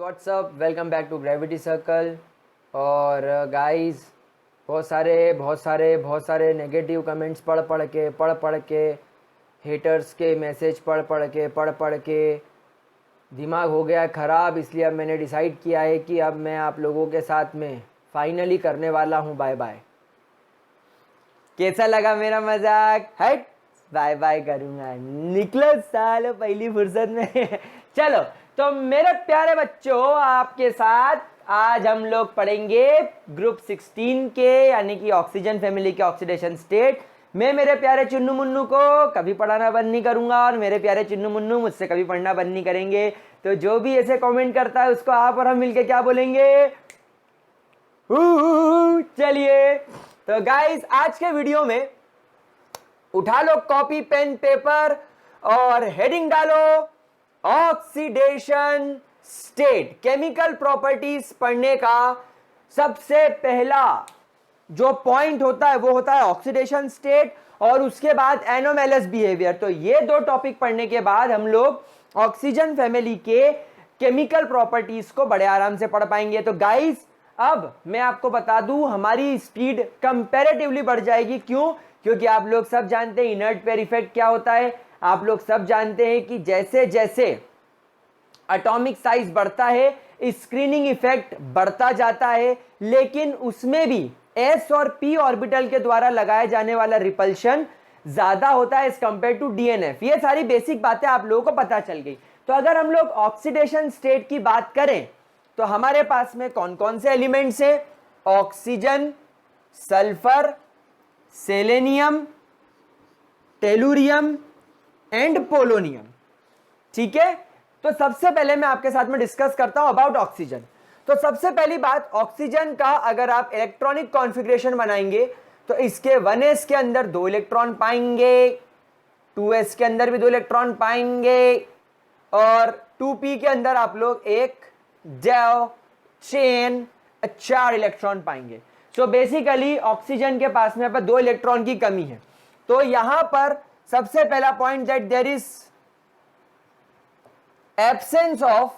WhatsApp, welcome back to gravity circle. और guys बहुत सारे नेगेटिव कमेंट्स पढ़ के हेटर्स के मैसेज पढ़ के दिमाग हो गया ख़राब। इसलिए अब मैंने डिसाइड किया है कि अब मैं आप लोगों के साथ में फाइनली करने वाला हूँ बाय बाय। कैसा लगा मेरा मजाक? हट, बाय बाय करूँगा, निकलो सालो पहली फुर्सत में। चलो तो मेरे प्यारे बच्चों, आपके साथ आज हम लोग पढ़ेंगे ग्रुप 16 के यानी कि ऑक्सीजन फैमिली के ऑक्सीडेशन स्टेट। मैं मेरे प्यारे चुन्नू मुन्नू को कभी पढ़ाना बंद नहीं करूंगा और मेरे प्यारे चुन्नू मुन्नू मुझसे कभी पढ़ना बंद नहीं करेंगे। तो जो भी ऐसे कमेंट करता है उसको आप और हम मिलके क्या बोलेंगे? चलिए तो गाइस, आज के वीडियो में उठा लो कॉपी पेन पेपर और हेडिंग डालो ऑक्सीडेशन स्टेट। केमिकल प्रॉपर्टीज पढ़ने का सबसे पहला जो पॉइंट होता है वो होता है ऑक्सीडेशन स्टेट और उसके बाद एनोमैलस बिहेवियर। तो ये दो टॉपिक पढ़ने के बाद हम लोग ऑक्सीजन फैमिली के केमिकल प्रॉपर्टीज को बड़े आराम से पढ़ पाएंगे। तो गाइस, अब मैं आपको बता दूं, हमारी स्पीड कंपैरेटिवली बढ़ जाएगी। क्यों? क्योंकि आप लोग सब जानते हैं इनर्ट पेयर इफेक्ट क्या होता है। आप लोग सब जानते हैं कि जैसे जैसे एटॉमिक साइज बढ़ता है स्क्रीनिंग इफेक्ट बढ़ता जाता है, लेकिन उसमें भी एस और पी ऑर्बिटल के द्वारा लगाया जाने वाला रिपल्शन ज्यादा होता है एज कंपेयर टू डीएनएफ। ये सारी बेसिक बातें आप लोगों को पता चल गई। तो अगर हम लोग ऑक्सीडेशन स्टेट की बात करें तो हमारे पास में कौन कौन से एलिमेंट्स हैं? Oxygen, sulphur, selenium, tellurium and polonium. ठीक है, तो सबसे पहले मैं आपके साथ में डिस्कस करता हूं अबाउट ऑक्सीजन। तो सबसे पहली बात, ऑक्सीजन का अगर आप इलेक्ट्रॉनिक कॉन्फ़िगरेशन बनाएंगे तो इसके 1s के अंदर 2 इलेक्ट्रॉन पाएंगे, 2s के अंदर भी 2 इलेक्ट्रॉन पाएंगे और 2p के अंदर आप लोग एक डेव चेन 4 इलेक्ट्रॉन पाएंगे। सो बेसिकली ऑक्सीजन के पास में 2 इलेक्ट्रॉन की कमी है। तो यहां पर सबसे पहला point that there is absence of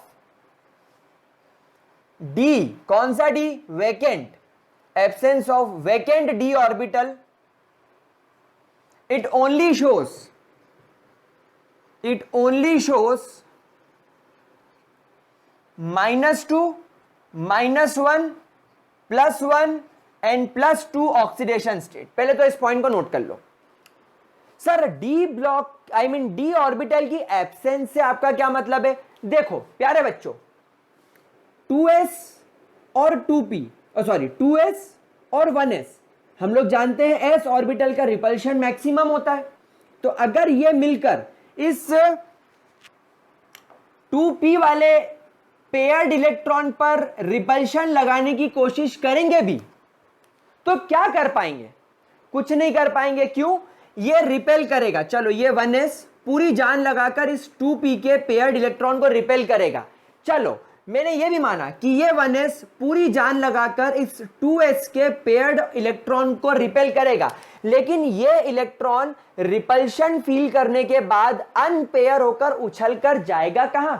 D. कौन सा D? Vacant. Absence of vacant D orbital. It only shows -2, -1, +1 and +2 oxidation state. पहले तो इस पॉइंट को नोट कर लो। Sir D block D orbital की एब्सेंस से आपका क्या मतलब है? देखो प्यारे बच्चों, 2s और 2p, 2s और 1s, हम लोग जानते हैं s ऑर्बिटल का रिपल्शन मैक्सिमम होता है। तो अगर ये मिलकर इस 2p वाले पेयर्ड इलेक्ट्रॉन पर रिपल्शन लगाने की कोशिश करेंगे भी तो क्या कर पाएंगे? कुछ नहीं कर पाएंगे। क्यों? ये रिपेल करेगा। चलो ये 1s पूरी जान लगाकर इस 2p के पेयर्ड इलेक्ट्रॉन को रिपेल करेगा। चलो मैंने ये भी माना कि ये 1s पूरी जान लगाकर इस 2s के पेयर्ड इलेक्ट्रॉन को रिपेल करेगा, लेकिन ये इलेक्ट्रॉन रिपल्शन फील करने के बाद अनपेयर होकर उछलकर जाएगा कहां?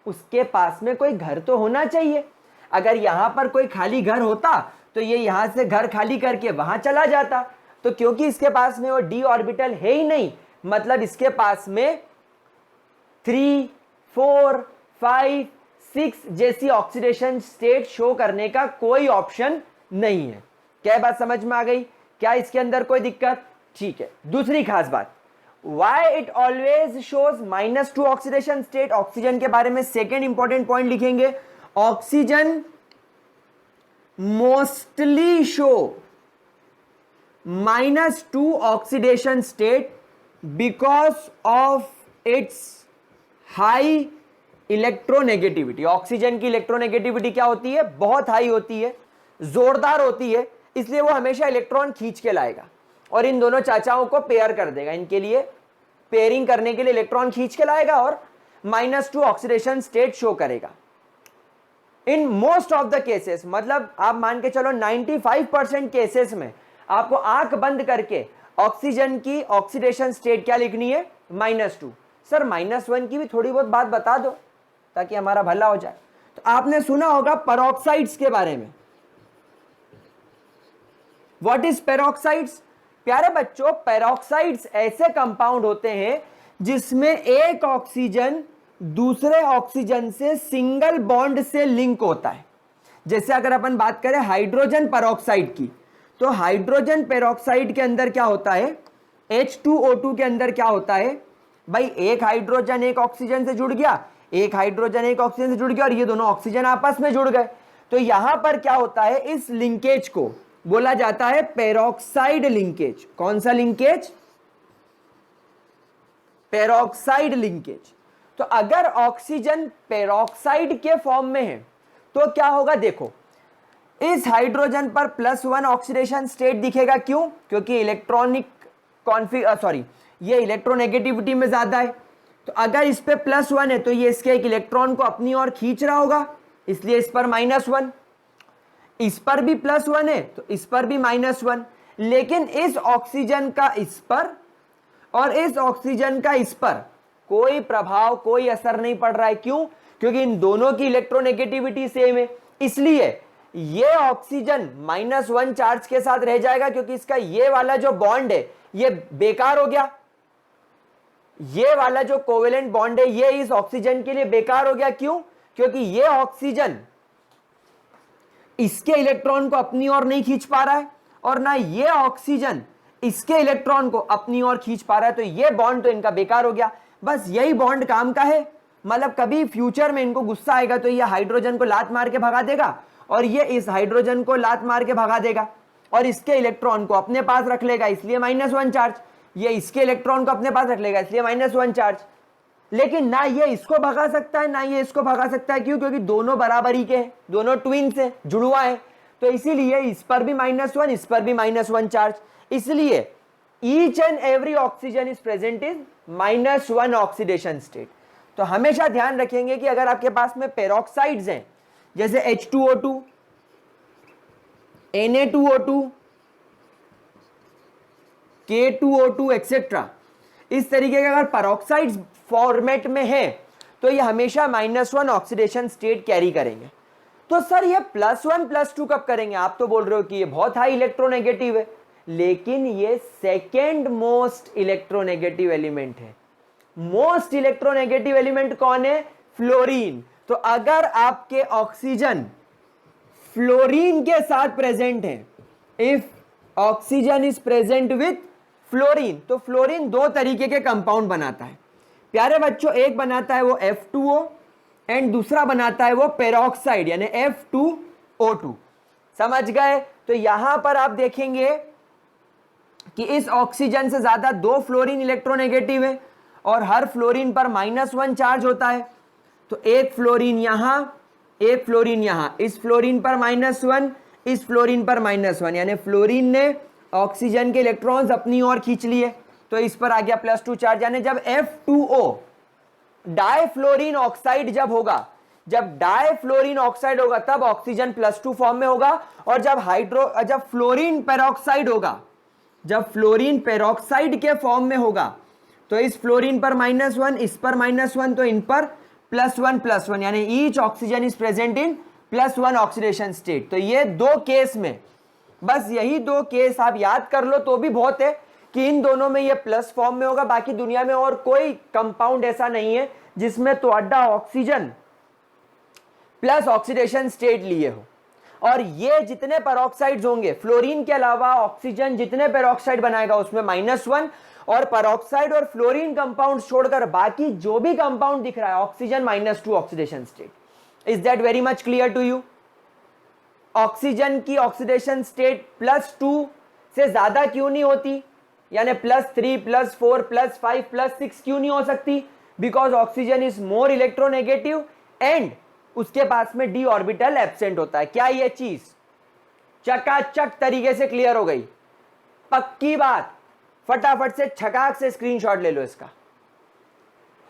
उसके पास में कोई घर तो होना चाहिए। अगर यहां पर कोई खाली घर होता तो ये यहां से घर खाली करके वहां चला जाता। तो क्योंकि इसके पास में वो डी ऑर्बिटल है ही नहीं, मतलब इसके पास में 3, 4, 5, 6 जैसी ऑक्सीडेशन स्टेट शो करने का कोई ऑप्शन नहीं है। क्या बात समझ में आ गई? क्या इसके अंदर कोई दिक्कत? ठीक है। दूसरी खास बात, Why it always shows -2 oxidation state. Oxygen के बारे में सेकेंड इंपॉर्टेंट पॉइंट लिखेंगे, oxygen mostly show -2 oxidation state because of its high electronegativity. Oxygen की इलेक्ट्रोनेगेटिविटी क्या होती है? बहुत हाई होती है, जोरदार होती है, इसलिए वो हमेशा इलेक्ट्रॉन खींच के लाएगा और इन दोनों चाचाओं को पेयर कर देगा। इनके लिए पेयरिंग करने के लिए इलेक्ट्रॉन खींच के लाएगा और -2 ऑक्सीडेशन स्टेट शो करेगा। In most of the cases, मतलब आप मान के चलो 95% केसेस में आपको आंख बंद करके ऑक्सीजन की ऑक्सीडेशन स्टेट क्या लिखनी है? -2। सर -1 की भी थोड़ी बहुत बात बता दो ताकि हमारा भला हो जाए। तो आपने सुना होगा पेरोक्साइड्स के बारे में। What is peroxides? प्यारे बच्चों, पेरोक्साइड्स ऐसे कंपाउंड होते हैं जिसमें एक ऑक्सीजन दूसरे ऑक्सीजन से सिंगल बॉन्ड से लिंक होता है। जैसे अगर अपन बात करें हाइड्रोजन पेरोक्साइड की, तो हाइड्रोजन पेरोक्साइड के अंदर क्या होता है, H2O2 के अंदर क्या होता है भाई, एक हाइड्रोजन एक ऑक्सीजन से जुड़ गया, एक हाइड्रोजन एक ऑक्सीजन से जुड़ गया, और ये दोनों ऑक्सीजन आपस में जुड़ गए। तो यहां पर क्या होता है, इस लिंकेज को बोला जाता है पेरोक्साइड लिंकेज। कौन सा लिंकेज? Peroxide linkage. तो अगर ऑक्सीजन पेरोक्साइड के फॉर्म में है तो क्या होगा, देखो इस हाइड्रोजन पर +1 ऑक्सीडेशन स्टेट दिखेगा। क्यों? क्योंकि इलेक्ट्रॉनिक ये इलेक्ट्रोनेगेटिविटी में ज्यादा है। तो अगर इस पे +1 है तो ये इसके एक इलेक्ट्रॉन को अपनी ओर खींच रहा होगा, इसलिए इस पर -1। इस पर भी +1 है तो इस पर भी -1। लेकिन इस ऑक्सीजन का इस पर और इस ऑक्सीजन का इस पर कोई प्रभाव, कोई असर नहीं पड़ रहा है। क्यों? क्योंकि इन दोनों की इलेक्ट्रोनेगेटिविटी सेम है, इसलिए ये ऑक्सीजन -1 चार्ज के साथ रह जाएगा, क्योंकि इसका ये वाला जो बॉन्ड है ये बेकार हो गया। ये वाला जो कोवेलेंट बॉन्ड है ये इस ऑक्सीजन के लिए बेकार हो गया। क्यों? क्योंकि ये ऑक्सीजन इसके इलेक्ट्रॉन को अपनी ओर नहीं खींच पा रहा है, और ना ये ऑक्सीजन इसके इलेक्ट्रॉन को अपनी ओर खींच पा रहा है, तो ये बॉन्ड तो इनका बेकार हो गया। बस यही बॉन्ड काम का है। मतलब कभी फ्यूचर में इनको गुस्सा आएगा तो ये हाइड्रोजन को लात मार के भगा देगा, और ये इस हाइड्रोजन को लात मार के भगा देगा, और इसके इलेक्ट्रॉन को अपने पास रख लेगा, इसलिए -1 चार्ज। ये इसके इलेक्ट्रॉन को अपने पास रख लेगा, इसलिए -1 चार्ज। लेकिन ना ये इसको भगा सकता है ना ये इसको भगा सकता है। क्यों? क्योंकि दोनों बराबरी के हैं, दोनों ट्विन्स हैं, जुड़वा है। तो इसीलिए इस पर भी -1, इस पर भी -1 चार्ज। इसलिए each and every oxygen is present in -1 oxidation state. तो हमेशा ध्यान रखेंगे कि अगर आपके पास में पेरोक्साइड्स हैं, जैसे H2O2, Na2O2, K2O2 एक्सेट्रा, इस तरीके के अगर पेरोक्साइड्स फॉर्मेट में है तो ये हमेशा -1 ऑक्सीडेशन स्टेट कैरी करेंगे। तो सर ये +1 +2 कब करेंगे? आप तो बोल रहे हो कि ये बहुत हाई इलेक्ट्रोनेगेटिव है, लेकिन ये सेकेंड मोस्ट इलेक्ट्रोनेगेटिव एलिमेंट है। मोस्ट इलेक्ट्रोनेगेटिव एलिमेंट कौन है? फ्लोरीन। तो अगर आपके ऑक्सीजन फ्लोरीन के साथ प्रेजेंट है, if oxygen is present with fluorine, तो फ्लोरीन दो तरीके के कंपाउंड बनाता है प्यारे बच्चों। एक बनाता है वो F2O एंड दूसरा बनाता है वो पेरोक्साइड यानी F2O2। समझ गए? तो यहां पर आप देखेंगे कि इस ऑक्सीजन से ज्यादा दो फ्लोरीन इलेक्ट्रोनेगेटिव है, और हर फ्लोरीन पर -1 चार्ज होता है। तो एक फ्लोरीन यहां, एक फ्लोरीन यहां, इस फ्लोरीन पर -1, इस फ्लोरीन पर -1, यानी फ्लोरीन ने ऑक्सीजन के इलेक्ट्रॉन्स अपनी ओर खींच लिए, तो इस पर आ गया +2 चार्ज। यानी जब F2O डाइफ्लोरीन ऑक्साइड जब होगा, जब डाइफ्लोरीन ऑक्साइड होगा तब ऑक्सीजन +2 फॉर्म में होगा, और जब फ्लोरीन पेरोक्साइड होगा, जब फ्लोरीन पेरोक्साइड के फॉर्म में होगा, तो इस फ्लोरीन पर -1, इस पर -1, तो इन पर +1 यानी each oxygen is present in +1 oxidation state. तो ये दो केस में, बस यही दो केस आप याद कर लो तो भी बहुत है कि इन दोनों में ये प्लस फॉर्म में होगा। बाकी दुनिया में और कोई कंपाउंड ऐसा नहीं है जिसमें तो ऑक्सीजन प्लस ऑक्सीडेशन स्टेट लिए हो। और ये जितने पेरोक्साइड्स होंगे, फ्लोरीन के अलावा ऑक्सीजन जितने पेरोक्साइड बनाएगा उसमें -1, और पेरोक्साइड और फ्लोरीन कंपाउंड छोड़कर बाकी जो भी कंपाउंड दिख रहा है oxygen -2 oxidation state. Is that very much clear to you? Oxygen की ऑक्सीडेशन स्टेट +2 से ज्यादा क्यों नहीं होती, यानी +3, +4, +5, +6 क्यों नहीं हो सकती? Because oxygen is more electronegative and उसके पास में d ऑर्बिटल एब्सेंट होता है। क्या ये चीज चकाचक तरीके से क्लियर हो गई? पक्की बात। फटाफट से छकाक से स्क्रीनशॉट ले लो इसका।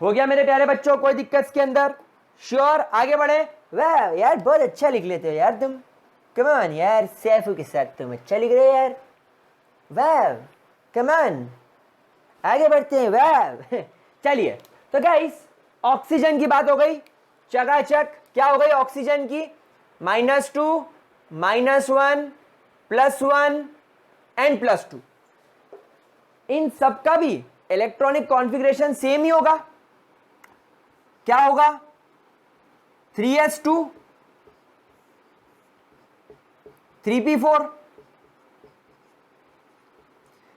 हो गया मेरे प्यारे बच्चों? कोई दिक्कत इसके अंदर? श्योर? आगे बढ़े। वाह यार, बहुत अच्छा लिख लेते हो यार तुम। कम ऑन यार, सैफू के साथ तुम अच्छा लिख रहे हो यार। वाह, कम ऑन, आगे बढ़ते हैं। वाह चलिए, तो गाइस ऑक्सीजन की बात हो गई चकाचक। क्या हो गई ऑक्सीजन की, -2 -1 +1 एंड +2। इन सबका भी इलेक्ट्रॉनिक कॉन्फ़िगरेशन सेम ही होगा। क्या होगा, 3s2 3p4।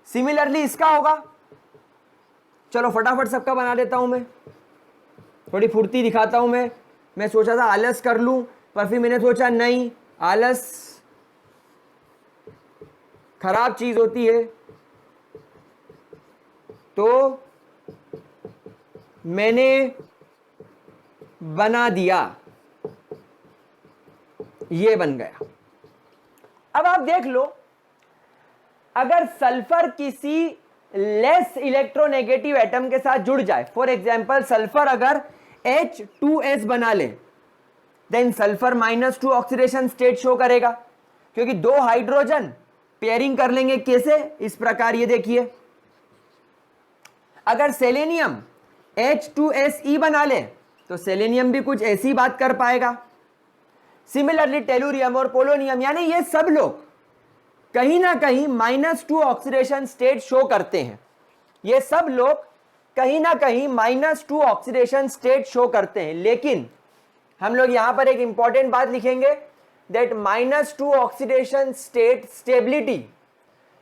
सिमिलरली इसका होगा, चलो फटाफट सबका बना देता हूं मैं, थोड़ी फुर्ती दिखाता हूं मैं सोचा था आलस कर लूं, पर फिर मैंने सोचा नहीं, आलस खराब चीज होती है, तो मैंने बना दिया, ये बन गया। अब आप देख लो, अगर सल्फर किसी लेस इलेक्ट्रोनेगेटिव एटम के साथ जुड़ जाए, फॉर एग्जांपल सल्फर अगर H2S बना ले, then sulphur -2 oxidation state show करेगा, क्योंकि दो हाइड्रोजन पेयरिंग कर लेंगे। कैसे, इस प्रकार, ये देखिए, अगर सेलेनियम H2SE बना ले तो सेलेनियम भी कुछ ऐसी बात कर पाएगा। सिमिलरली टेलुरियम और पोलोनियम, यानी ये सब लोग कहीं ना कहीं -2 ऑक्सीडेशन स्टेट शो करते हैं। ये सब लोग कहीं ना कहीं -2 ऑक्सीडेशन स्टेट शो करते हैं, लेकिन हम लोग यहां पर एक इंपॉर्टेंट बात लिखेंगे, दैट -2 ऑक्सीडेशन स्टेट स्टेबिलिटी,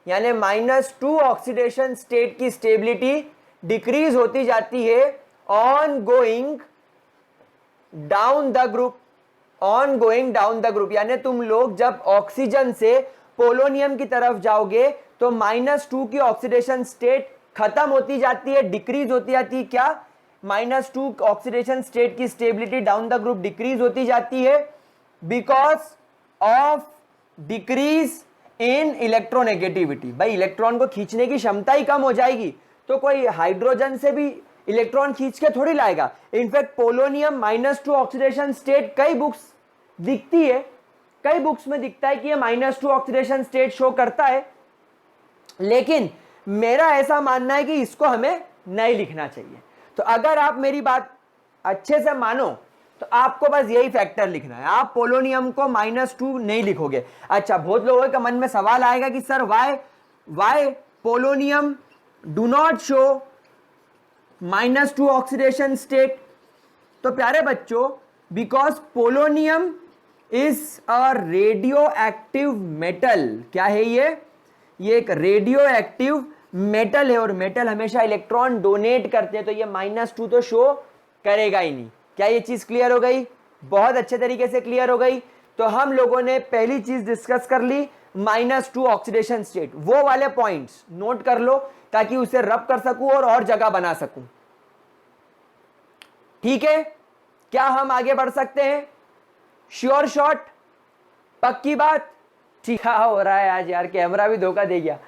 यानी -2 ऑक्सीडेशन स्टेट की स्टेबिलिटी डिक्रीज होती जाती है on going down the group. On going down the group यानी तुम लोग जब ऑक्सीजन से पोलोनियम की तरफ जाओगे तो -2 की ऑक्सीडेशन स्टेट खत्म होती जाती है, डिक्रीज होती जाती है। क्या, -2 ऑक्सीडेशन स्टेट की stability down the group decrease होती जाती है because of decrease in electronegativity. भाई इलेक्ट्रॉन को खींचने की क्षमता ही कम हो जाएगी, तो कोई हाइड्रोजन से भी इलेक्ट्रॉन खींच के थोड़ी लाएगा। इनफैक्ट पोलोनियम -2 ऑक्सीडेशन स्टेट कई बुक्स दिखती है, कई बुक्स में दिखता है कि ये -2 ऑक्सीडेशन स्टेट शो करता है, लेकिन मेरा ऐसा मानना है कि इसको हमें नहीं लिखना चाहिए। तो अगर आप मेरी बात अच्छे से मानो तो आपको बस यही फैक्टर लिखना है, आप पोलोनियम को -2 नहीं लिखोगे। अच्छा, बहुत लोगों के मन में सवाल आएगा कि sir why polonium do not show -2 oxidation state. तो प्यारे बच्चों, because polonium is a radioactive metal. क्या है ये एक रेडियो एक्टिव मेटल है, और मेटल हमेशा इलेक्ट्रॉन डोनेट करते हैं, तो ये -2 तो शो करेगा ही नहीं। क्या ये चीज क्लियर हो गई? बहुत अच्छे तरीके से क्लियर हो गई। तो हम लोगों ने पहली चीज डिस्कस कर ली, -2 ऑक्सीडेशन स्टेट। वो वाले पॉइंट्स नोट कर लो ताकि उसे रब कर सकूं और जगह बना सकूं। ठीक है, क्या हम आगे बढ़ सकते हैं? श्योर शॉट, पक्की बात? ठीक है, हो रहा है आज यार, कैमरा भी धोखा दे गया।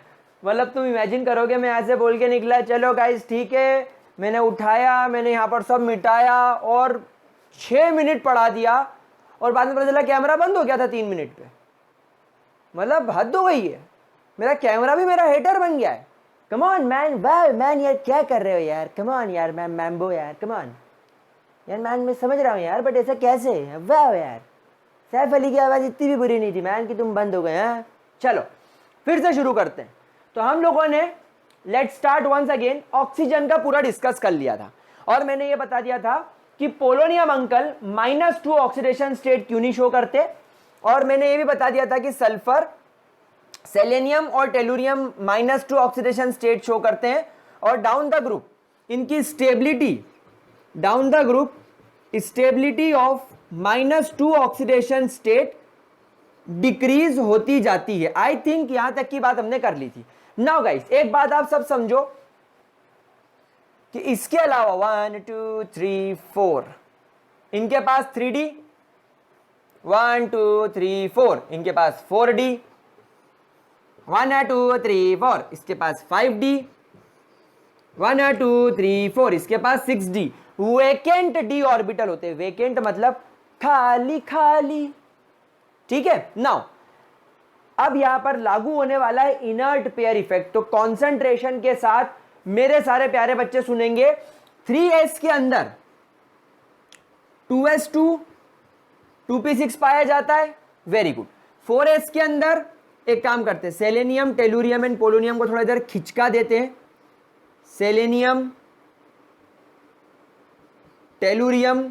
मतलब तुम इमेजिन करोगे मैं ऐसे बोल के निकला, चलो गाइस ठीक है, मैंने उठाया, मैंने यहाँ पर सब मिटाया और 6 मिनट पढ़ा दिया, और बाद में पता चला कैमरा बंद हो गया था 3 मिनट पे। मतलब हद हो गई है, मेरा कैमरा भी मेरा हेटर बन गया है। कम ऑन मैन, वाह मैन, यार क्या कर रहे हो यार, कम ऑन यार मैम, मैम्बो यार, कम ऑन यार मैन, मैं समझ रहा हूँ यार, बट ऐसा कैसे? वाह यार, सैफ अली की आवाज़ इतनी भी बुरी नहीं थी मैन कि तुम बंद हो गए हैं। चलो फिर से शुरू करते हैं। तो हम लोगों ने let's start once again, oxygen का पूरा डिस्कस कर लिया था, और मैंने ये बता दिया था कि पोलोनियम अंकल -2 ऑक्सीडेशन स्टेट क्यों नहीं शो करते, और मैंने ये भी बता दिया था कि सल्फर, सेलेनियम और टेलुरियम -2 ऑक्सीडेशन स्टेट शो करते हैं, और डाउन द ग्रुप इनकी stability, down the group stability of -2 oxidation state decrease होती जाती है। आई थिंक यहां तक की बात हमने कर ली थी। नाउ गाइस, एक बात आप सब समझो कि इसके अलावा 1 2 3 4 इनके पास 3D, 1 2 3 4 इनके पास 4D, 1 2 3 4 इसके पास 5D, 1 2 3 4 इसके पास 6D। वेकेंट डी ऑर्बिटल होते हैं, वेकेंट मतलब खाली खाली। ठीक है, नाउ अब यहां पर लागू होने वाला है इनर्ट पेयर इफेक्ट। तो कॉन्सेंट्रेशन के साथ मेरे सारे प्यारे बच्चे सुनेंगे, 3s के अंदर 2s2 2p6 पाया जाता है, वेरी गुड। 4s के अंदर एक काम करते हैं, सेलेनियम, टेलुरियम एंड पोलोनियम को थोड़ा इधर खिंचका देते हैं, selenium, tellurium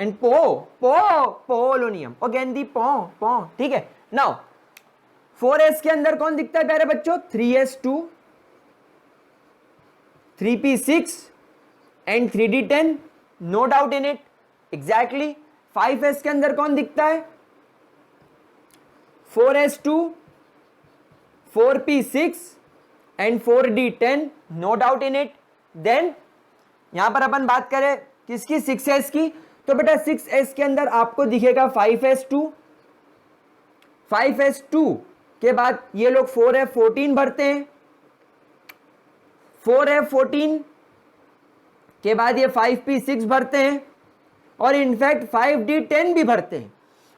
and polonium, again the पो, ठीक है। नाउ 4s के अंदर कौन दिखता है प्यारे बच्चों? 3s2, 3p6 and 3d10, no doubt in it, exactly. 5s के अंदर कौन दिखता है? 4s2, 4p6 and 4d10, no doubt in it. Then यहां पर अपन बात करें किसकी? 6s की, तो बेटा 6s के अंदर आपको दिखेगा 5s2, 5s2 के बाद ये लोग 4f14 भरते हैं, 4f14 के बाद ये 5p6 भरते हैं और इनफैक्ट 5d10 भी भरते हैं।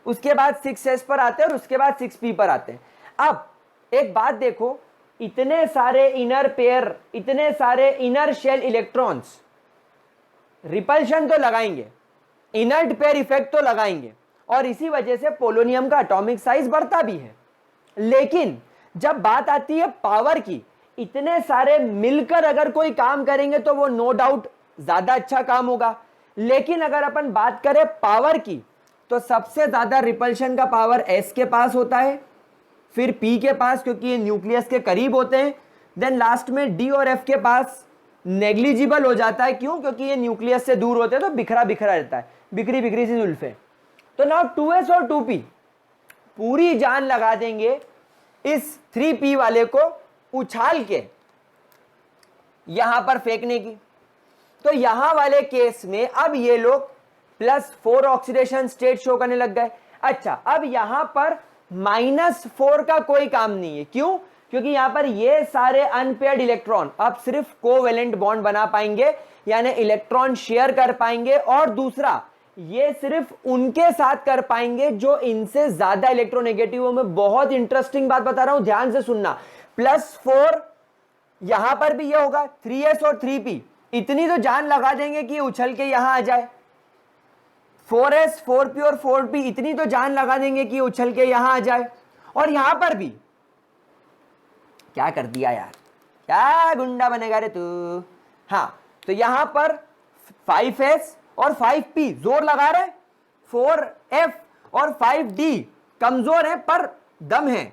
उसके बाद 6s पर आते हैं और उसके बाद 6p पर आते हैं। अब एक बात देखो, इतने सारे इनर पेयर, इतने सारे इनर शेल इलेक्ट्रॉन्स रिपल्शन तो लगाएंगे, इनर्ट पेयर इफेक्ट तो लगाएंगे, और इसी वजह से पोलोनियम का एटॉमिक साइज बढ़ता भी है। लेकिन जब बात आती है पावर की, इतने सारे मिलकर अगर कोई काम करेंगे तो वो नो डाउट ज्यादा अच्छा काम होगा। लेकिन अगर अपन बात करें पावर की, तो सबसे ज्यादा रिपल्शन का पावर S के पास होता है, फिर P के पास क्योंकि ये न्यूक्लियस के करीब होते हैं, देन लास्ट में D और F के पास नेग्लिजिबल हो जाता है। क्यों? क्योंकि ये न्यूक्लियस से दूर होते हैं तो बिखरा बिखरा रहता है, बिखरी बिखरी सी जुल्फे। तो नाउ 2s और 2p पूरी जान लगा देंगे इस 3p वाले को उछाल के यहां पर फेंकने की। तो यहां वाले केस में अब ये लोग +4 ऑक्सीडेशन स्टेट शो करने लग गए। अच्छा, अब यहां पर -4 का कोई काम नहीं है। क्यों? क्योंकि यहां पर ये सारे अनपेयर्ड इलेक्ट्रॉन अब सिर्फ कोवेलेंट बॉन्ड बना पाएंगे, यानी इलेक्ट्रॉन शेयर कर पाएंगे, और दूसरा ये सिर्फ उनके साथ कर पाएंगे जो इनसे ज्यादा इलेक्ट्रोनेगेटिव हो। मैं बहुत इंटरेस्टिंग बात बता रहा हूं, ध्यान से सुनना। +4 यहां पर भी ये होगा, 3s और 3p इतनी तो जान लगा देंगे कि उछल के यहां आ जाए। 4s, 4p और 4p इतनी तो जान लगा देंगे कि उछल के यहां आ जाए। और यहां पर भी क्या कर दिया यार, क्या गुंडा बनेगा रे तू। हाँ, तो यहां पर 5s और 5p जोर लगा रहे, 4f और 5d कमजोर है पर दम है,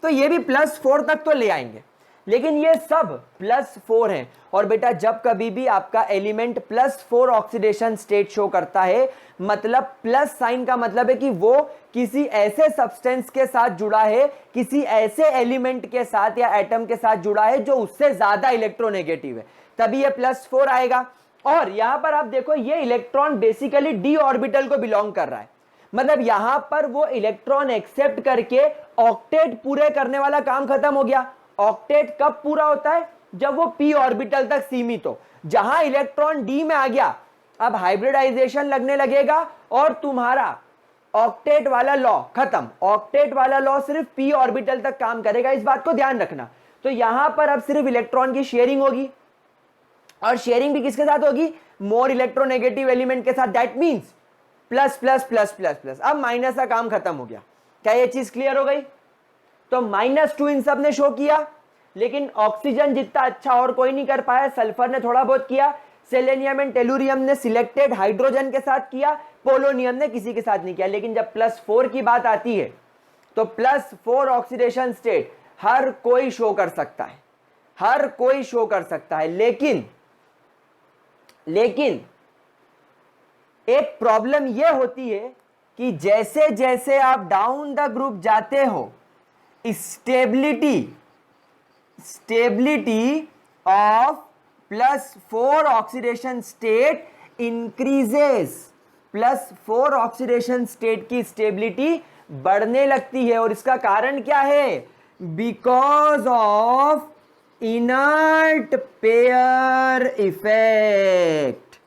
तो ये भी +4 तक तो ले आएंगे। लेकिन ये सब +4 हैं। और बेटा जब कभी भी आपका एलिमेंट +4 ऑक्सीडेशन स्टेट शो करता है, मतलब प्लस साइन का मतलब है कि वो किसी ऐसे सब्सटेंस के साथ जुड़ा है, किसी ऐसे एलिमेंट के साथ या एटम के साथ जुड़ा है जो उससे ज्यादा इलेक्ट्रोनेगेटिव है, तभी ये +4 आएगा। और यहां पर आप देखो, ये इलेक्ट्रॉन बेसिकली d ऑर्बिटल को बिलोंग कर रहा है, मतलब यहां पर वो इलेक्ट्रॉन एक्सेप्ट करके ऑक्टेट पूरे करने वाला काम खत्म हो गया। ऑक्टेट कब पूरा होता है? जब वो p ऑर्बिटल तक सीमित हो। जहां इलेक्ट्रॉन d में आ गया, अब हाइब्रिडाइजेशन लगने लगेगा और तुम्हारा ऑक्टेट वाला लॉ खत्म। ऑक्टेट वाला लॉ सिर्फ p ऑर्बिटल तक काम करेगा, इस बात को ध्यान रखना। तो यहां पर अब सिर्फ इलेक्ट्रॉन की शेयरिंग होगी, और शेयरिंग भी किसके साथ होगी? मोर इलेक्ट्रोनेगेटिव एलिमेंट के साथ। That means plus plus plus plus plus. अब माइनस का काम खत्म हो गया। क्या ये चीज क्लियर हो गई? तो -2 इन सब ने शो किया, लेकिन ऑक्सीजन जितना अच्छा और कोई नहीं कर पाया। सल्फर ने थोड़ा बहुत किया, सेलेनियम एंड टेलुरियम ने सिलेक्टेड हाइड्रोजन के साथ किया, पोलोनियम ने किसी के साथ नहीं किया। लेकिन जब +4 की बात आती है तो +4 ऑक्सीडेशन स्टेट हर कोई शो कर सकता है, हर कोई शो कर सकता है। लेकिन एक प्रॉब्लम यह होती है कि जैसे जैसे आप डाउन द ग्रुप जाते हो, stability of +4 oxidation state increases. +4 oxidation state की स्टेबिलिटी बढ़ने लगती है। और इसका कारण क्या है? Because of inert pair effect.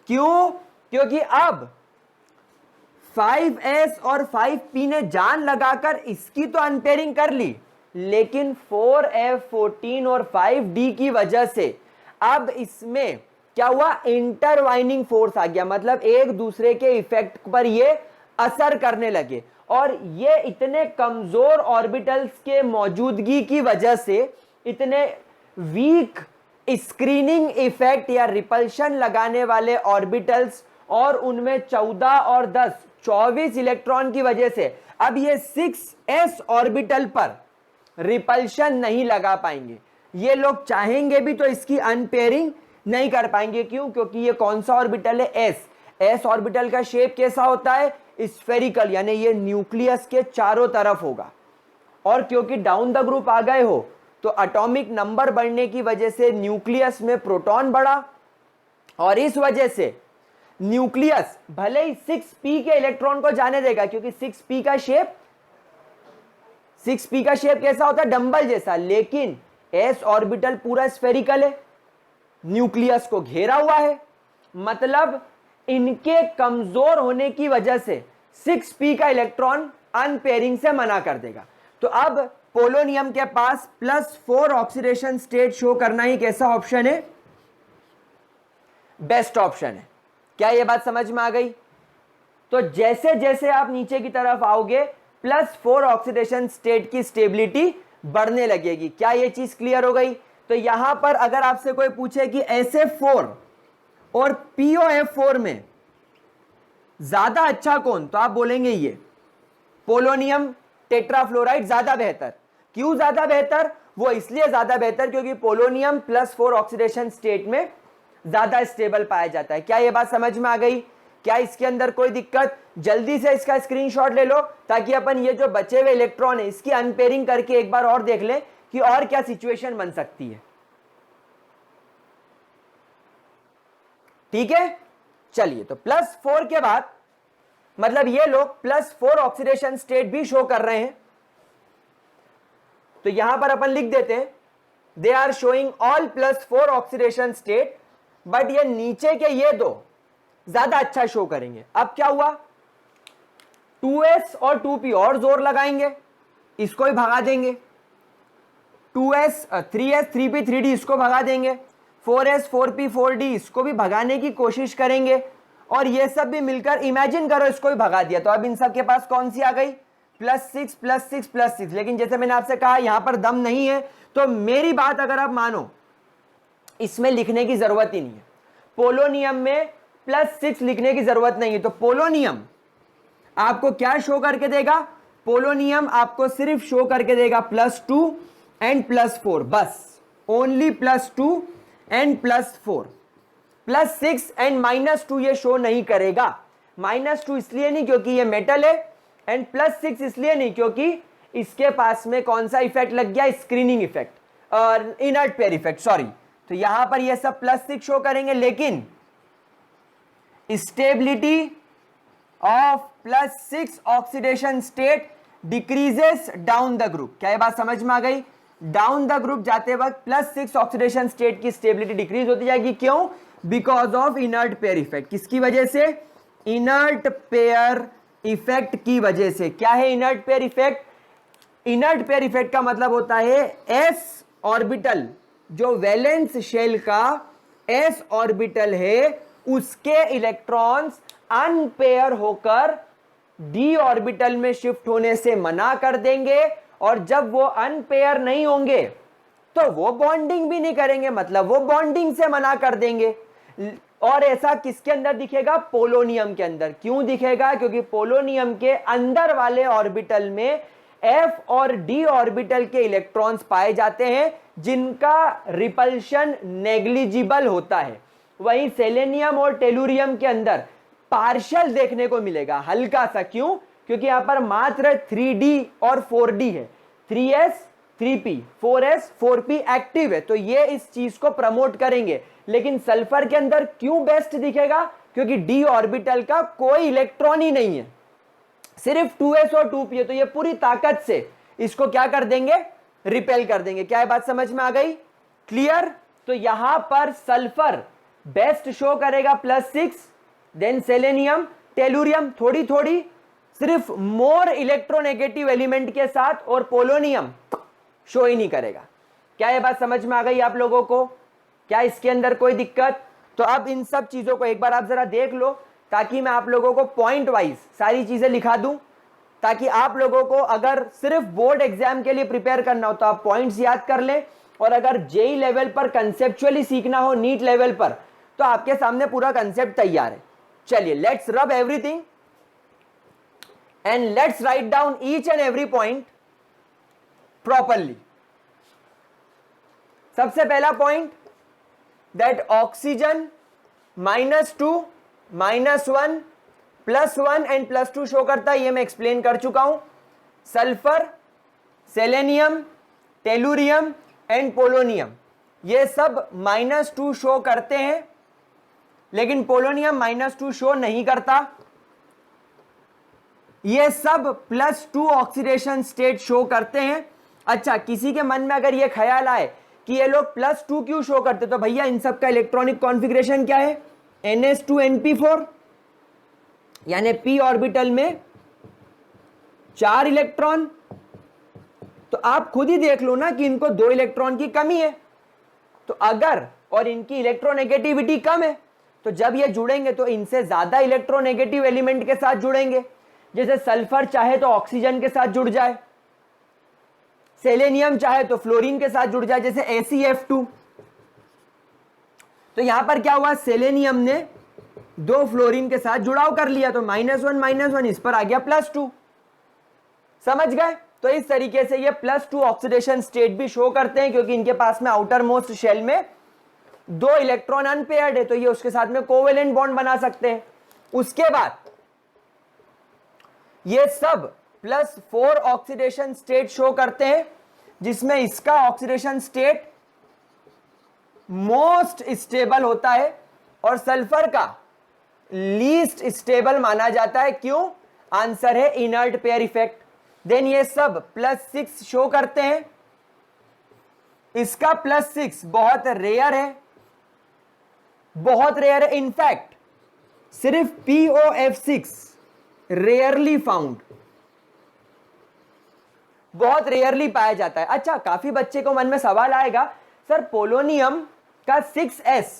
क्यों? क्योंकि अब 5s और 5p ने जान लगाकर इसकी तो अनपेयरिंग कर ली, लेकिन 4f14 और 5d की वजह से अब इसमें क्या हुआ? इंटरवाइनिंग फोर्स आ गया, मतलब एक दूसरे के इफेक्ट पर ये असर करने लगे। और ये इतने कमजोर ऑर्बिटल्स के मौजूदगी की वजह से, इतने वीक स्क्रीनिंग इफेक्ट या रिपल्शन लगाने वाले ऑर्बिटल्स, और उनमें 14 और 10 24 इलेक्ट्रॉन की वजह से अब ये 6s ऑर्बिटल पर रिपल्शन नहीं लगा पाएंगे। ये लोग चाहेंगे भी तो इसकी अनपेयरिंग नहीं कर पाएंगे। क्यों? क्योंकि ये कौन सा ऑर्बिटल है? एस ऑर्बिटल का शेप कैसा होता है? स्फेरिकल, यानी ये न्यूक्लियस के चारों तरफ होगा। और क्योंकि डाउन द ग्रुप आ गए हो तो एटॉमिक नंबर बढ़ने की वजह से न्यूक्लियस में प्रोटॉन बढ़ा, और इस वजह से न्यूक्लियस भले ही 6p के इलेक्ट्रॉन को जाने देगा, क्योंकि 6p का शेप कैसा होता है? डंबल जैसा। लेकिन s ऑर्बिटल पूरा स्फेरिकल है, न्यूक्लियस को घेरा हुआ है, मतलब इनके कमजोर होने की वजह से 6p का इलेक्ट्रॉन अनपेयरिंग से मना कर देगा। तो अब पोलोनियम के पास +4 ऑक्सीडेशन स्टेट शो करना ही कैसा ऑप्शन है? बेस्ट ऑप्शन है। क्या यह बात समझ में आ गई? तो जैसे जैसे आप नीचे की तरफ आओगे +4 ऑक्सीडेशन स्टेट की स्टेबिलिटी बढ़ने लगेगी। क्या यह चीज क्लियर हो गई? तो यहां पर अगर आपसे कोई पूछे कि SF4 और POF4 में ज्यादा अच्छा कौन, तो आप बोलेंगे ये पोलोनियम टेट्राफ्लोराइड ज्यादा बेहतर। क्यों ज्यादा बेहतर? वो इसलिए ज्यादा बेहतर क्योंकि पोलोनियम +4 ऑक्सीडेशन स्टेट में ज्यादा स्टेबल पाया जाता है। क्या ये बात समझ में आ गई? क्या इसके अंदर कोई दिक्कत? जल्दी से इसका स्क्रीनशॉट ले लो ताकि अपन ये जो बचे हुए इलेक्ट्रॉन है इसकी अनपेयरिंग करके एक बार और देख लें कि और क्या सिचुएशन बन सकती है। ठीक है, चलिए। तो +4 के बाद मतलब ये लोग +4 ऑक्सीडेशन स्टेट भी शो कर रहे हैं। तो यहां पर अपन लिख देते हैं they are showing all +4 oxidation state, but ये नीचे के ये दो ज्यादा अच्छा शो करेंगे। अब क्या हुआ? 2s और 2p और जोर लगाएंगे, इसको ही भगा देंगे। 2s 3s 3p 3d इसको भगा देंगे। 4s 4p 4d इसको भी भगाने की कोशिश करेंगे, और ये सब भी मिलकर इमेजिन करो इसको भी भगा दिया। तो अब इन सब के पास कौन सी आ गई? +6 +6 +6। लेकिन जैसे मैंने आपसे कहा यहां पर दम नहीं है, तो मेरी बात अगर आप मानो इसमें लिखने की जरूरत ही नहीं है। पोलोनियम में +6 लिखने की जरूरत नहीं है। तो पोलोनियम आपको क्या शो करके देगा? पोलोनियम आपको सिर्फ शो करके देगा +2 एंड +4, बस ओनली +2 एंड +4। +6 एंड -2 ये शो नहीं करेगा। -2 इसलिए नहीं क्योंकि ये मेटल है, एंड +6 इसलिए नहीं क्योंकि इसके पास में कौन सा इफेक्ट लग गया? स्क्रीनिंग इफेक्ट और इनर्ट पेयर इफेक्ट, सॉरी। तो यहां पर ये सब +6 शो करेंगे, लेकिन stability of +6 oxidation state decreases down the group. क्या ये बात समझ में आ गई? डाउन द ग्रुप जाते वक्त +6 ऑक्सीडेशन स्टेट की स्टेबिलिटी डिक्रीज होती जाएगी। क्यों? Because of inert pair effect. किसकी वजह से? इनर्ट पेयर इफेक्ट की वजह से। क्या है inert pair effect? Inert pair effect का मतलब होता है s ऑर्बिटल, जो वैलेंस शेल का s ऑर्बिटल है, उसके इलेक्ट्रॉन्स अनपेयर होकर d ऑर्बिटल में शिफ्ट होने से मना कर देंगे, और जब वो अनपेयर नहीं होंगे तो वो बॉन्डिंग भी नहीं करेंगे, मतलब वो बॉन्डिंग से मना कर देंगे। और ऐसा किसके अंदर दिखेगा? पोलोनियम के अंदर। क्यों दिखेगा? क्योंकि पोलोनियम के अंदर वाले ऑर्बिटल में f और d ऑर्बिटल के इलेक्ट्रॉन्स पाए जाते हैं जिनका रिपल्शन नेग्लिजिबल होता है। वहीं सेलेनियम और टेलुरियम के अंदर पार्शियल देखने को मिलेगा, हल्का सा। क्यों? क्योंकि यहां पर मात्र 3d और 4d है। 3s 3p 4s 4p active है, तो ये इस चीज को प्रमोट करेंगे। लेकिन सल्फर के अंदर क्यों बेस्ट दिखेगा? क्योंकि d ऑर्बिटल का कोई इलेक्ट्रॉन ही नहीं है, सिर्फ 2s और 2p है। तो ये पूरी ताकत से इसको क्या कर देंगे? रिपेल कर देंगे। क्या ये बात समझ में आ गई? क्लियर? तो यहां पर सल्फर बेस्ट शो करेगा +6, देन सेलेनियम, टेलुरियम थोड़ी थोड़ी सिर्फ मोर इलेक्ट्रोनेगेटिव एलिमेंट के साथ, और पोलोनियम शो ही नहीं करेगा। क्या ये बात समझ में आ गई आप लोगों को? क्या इसके अंदर कोई दिक्कत? तो अब इन सब चीजों को एक बार आप जरा देख लो ताकि मैं आप लोगों को पॉइंट वाइज सारी चीजें लिखा दूं, ताकि आप लोगों को अगर सिर्फ बोर्ड एग्जाम के लिए प्रिपेयर करना हो तो आप पॉइंट्स याद कर लें, और अगर जेई लेवल पर कंसेप्चुअली सीखना हो, नीट लेवल पर, तो आपके सामने पूरा कंसेप्ट तैयार है। चलिए, लेट्स रब everything and let's write down each and every point properly. सबसे पहला point, that oxygen -2, -1, +1 and +2 show करता है, ये मैं एक्सप्लेन कर चुका हूं। Sulphur, selenium, tellurium and polonium, ये सब -2 शो करते हैं, लेकिन पोलोनियम -2 शो नहीं करता। ये सब +2 ऑक्सीडेशन स्टेट शो करते हैं। अच्छा, किसी के मन में अगर ये ख्याल आए कि ये लोग +2 क्यों शो करते, तो भैया इन सब का इलेक्ट्रॉनिक कॉन्फ़िगरेशन क्या है? NH2NP4, यानी p ऑर्बिटल में 4 इलेक्ट्रॉन। तो आप खुद ही देख लो ना कि इनको 2 इलेक्ट्रॉन की कमी है, तो अगर और इनकी इलेक्ट्रोनेगेटिविटी कम है, तो जब ये जुड़ेंगे तो इनसे ज्यादा इलेक्ट्रोनेगेटिव एलिमेंट के साथ जुड़ेंगे। जैसे सल्फर चाहे तो ऑक्सीजन के साथ जुड़ जाए, सेलेनियम चाहे तो फ्लोरीन के साथ जुड़ जाए, जैसे ACF2। तो यहां पर क्या हुआ, सेलेनियम ने 2 फ्लोरीन के साथ जुड़ाव कर लिया, तो -1 -1 इस पर आ गया +2। समझ गए? तो इस तरीके से ये +2 ऑक्सीडेशन स्टेट भी शो करते हैं, क्योंकि इनके पास में आउटर मोस्ट शेल में 2 इलेक्ट्रॉन अनपेयर्ड है, तो ये उसके साथ में कोवेलेंट बॉन्ड बना सकते हैं। उसके बाद ये सब +4 ऑक्सीडेशन स्टेट शो करते हैं, जिसमें इसका ऑक्सीडेशन स्टेट मोस्ट स्टेबल होता है और सल्फर का लीस्ट स्टेबल माना जाता है। क्यों? आंसर है इनर्ट पेयर इफेक्ट। देन ये सब +6 शो करते हैं। इसका +6 बहुत रेयर है, बहुत रेयर है। इनफैक्ट सिर्फ POF6 रेयरली फाउंड, बहुत रेयरली पाया जाता है। अच्छा, काफी बच्चे को मन में सवाल आएगा, सर पोलोनियम का 6s,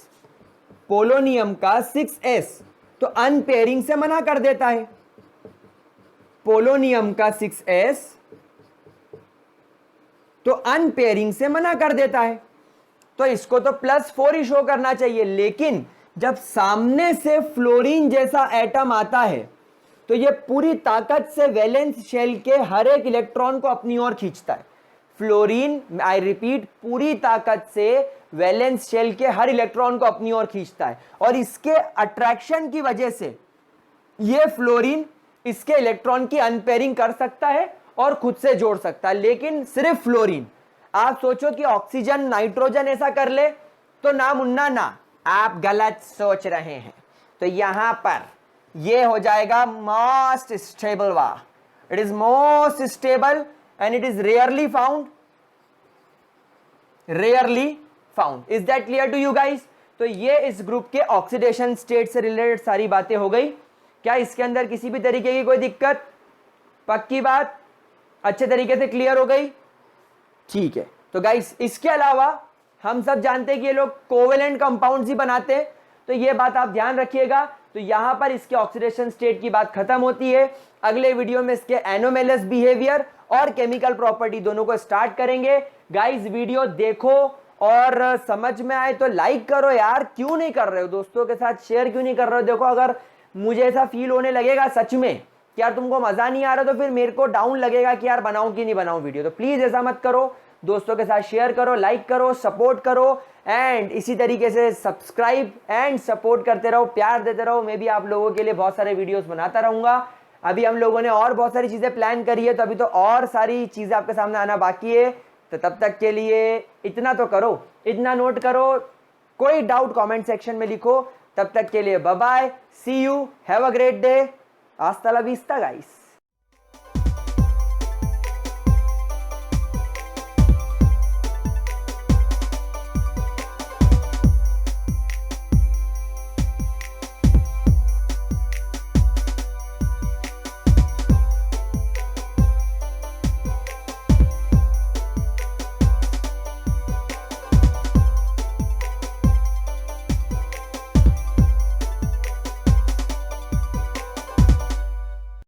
पोलोनियम का 6s तो अनपेयरिंग से मना कर देता है। पोलोनियम का 6s तो अनपेयरिंग से मना कर देता है, तो इसको तो +4 ही शो करना चाहिए। लेकिन जब सामने से फ्लोरीन जैसा एटम आता है, तो ये पूरी ताकत से वैलेंस शेल के हर एक इलेक्ट्रॉन को अपनी ओर खींचता है। फ्लोरीन, आई रिपीट, पूरी ताकत से वैलेंस शेल के हर इलेक्ट्रॉन को अपनी ओर खींचता है, और इसके अट्रैक्शन की वजह से ये फ्लोरीन इसके इलेक्ट्रॉन की अनपेयरिंग कर सकता है और खुद से जोड़ सकता है, लेकिन सिर्फ फ्लोरीन। आप सोचो कि ऑक्सीजन, नाइट्रोजन ऐसा कर ले तो ना मुन्ना ना, आप गलत सोच रहे हैं। तो यहां पर ये हो जाएगा मोस्ट स्टेबल वा, it is most stable and it is rarely found, rarely found. Is that clear to you guys? तो ये इस ग्रुप के ऑक्सीडेशन स्टेट से रिलेटेड सारी बातें हो गई। क्या इसके अंदर किसी भी तरीके की कोई दिक्कत? पक्की बात, अच्छे तरीके से क्लियर हो गई? ठीक है। तो गाइस, इसके अलावा हम सब जानते हैं कि ये लोग कोवेलेंट कंपाउंड्स ही बनाते हैं, तो ये बात आप ध्यान रखिएगा। तो यहां पर इसके ऑक्सीडेशन स्टेट की बात खत्म होती है। अगले वीडियो में इसके एनोमेलस बिहेवियर और केमिकल प्रॉपर्टी दोनों को स्टार्ट करेंगे। गाइस, वीडियो देखो और समझ में आए तो लाइक करो यार, क्यों नहीं कर रहे हो? दोस्तों के साथ शेयर क्यों नहीं कर रहे हो? देखो, अगर मुझे ऐसा फील होने लगेगा सच में कि यार तुमको मजा नहीं आ रहा, तो फिर मेरे को डाउन लगेगा कि यार बनाऊं कि नहीं बनाऊं वीडियो। तो प्लीज ऐसा मत करो, दोस्तों के साथ शेयर करो, लाइक करो, सपोर्ट करो, एंड इसी तरीके से सब्सक्राइब एंड सपोर्ट करते रहो, प्यार देते रहो। मैं भी आप लोगों के लिए बहुत सारे वीडियोस बनाता रहूंगा। अभी हम लोगों ने और बहुत सारी चीजें प्लान करी है, तो अभी तो और सारी चीजें आपके सामने आना बाकी है। तो तब तक के लिए इतना तो करो, इतना नोट करो, कोई डाउट कमेंट सेक्शन में लिखो। तब तक के लिए bye bye, see you, have a great day, हasta la vista गाइस।